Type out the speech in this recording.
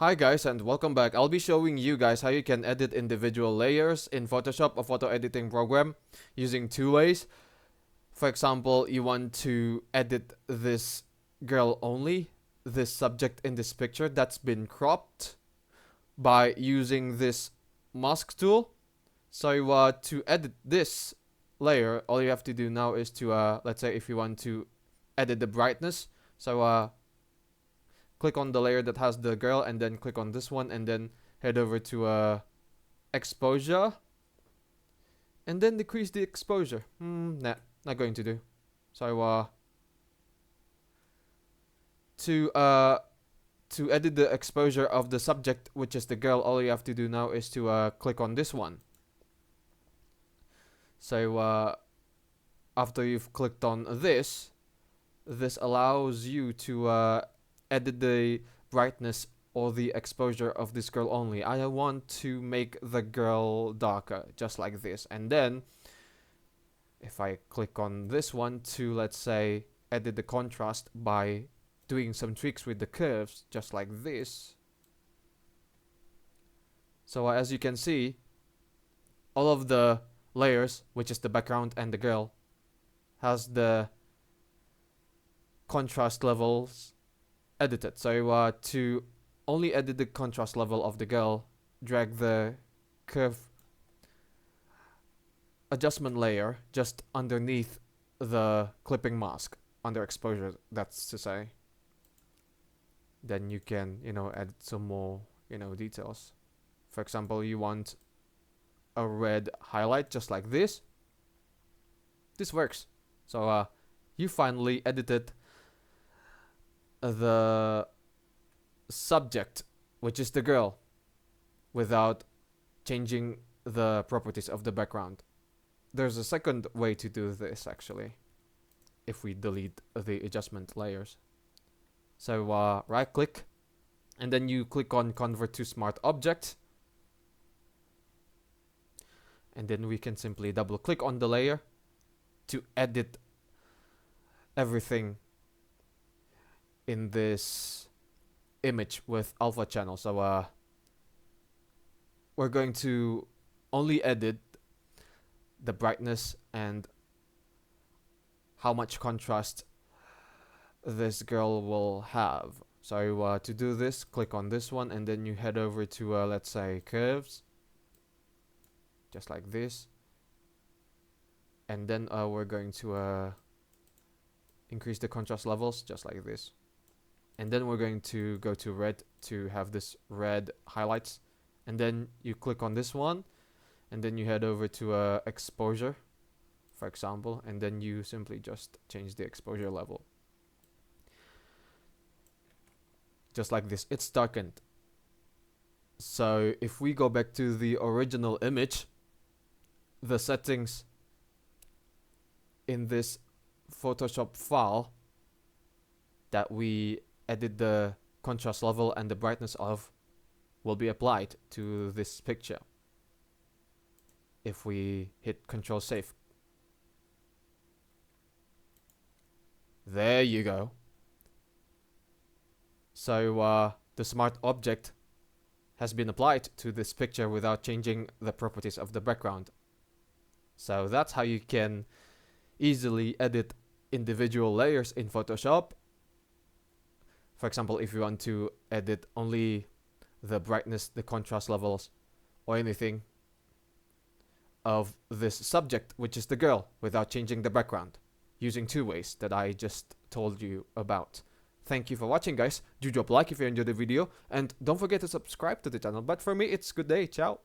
Hi guys and welcome back. I'll be showing you guys how you can edit individual layers in Photoshop, a photo editing program, using two ways. For example, you want to edit this girl only, this subject in this picture that's been cropped by using this mask tool. So to edit this layer, all you have to do now is to, let's say if you want to edit the brightness. So click on the layer that has the girl and then click on this one and then head over to exposure and then decrease the exposure. Nah, not going to do. So to edit the exposure of the subject, which is the girl, all you have to do now is to click on this one. So after you've clicked on this allows you to edit the brightness or the exposure of this girl only. I want to make the girl darker, just like this. And then, if I click on this one to, let's say, edit the contrast by doing some tricks with the curves, just like this. So as you can see, all of the layers, which is the background and the girl, has the contrast levels edited. So to only edit the contrast level of the girl, drag the curve adjustment layer just underneath the clipping mask, under exposure, that's to say. Then you can, add some more, details. For example, you want a red highlight just like this. This works. So you finally edited the subject, which is the girl, without changing the properties of the background. There's a second way to do this actually, if we delete the adjustment layers. So right click and then you click on convert to smart object, and then we can simply double click on the layer to edit everything in this image with alpha channel. So we're going to only edit the brightness and how much contrast this girl will have. So to do this, click on this one and then you head over to let's say curves, just like this. And then we're going to increase the contrast levels just like this. And then we're going to go to red to have this red highlights. And then you click on this one and then you head over to exposure, for example, and then you simply just change the exposure level. Just like this, it's darkened. So if we go back to the original image, the settings in this Photoshop file that we edit the contrast level and the brightness of will be applied to this picture if we hit Control Save. There you go. So the smart object has been applied to this picture without changing the properties of the background. So that's how you can easily edit individual layers in Photoshop. For example, if you want to edit only the brightness, the contrast levels, or anything of this subject, which is the girl, without changing the background, using two ways that I just told you about. Thank you for watching, guys. Do drop a like if you enjoyed the video, and don't forget to subscribe to the channel. But for me, it's good day. Ciao.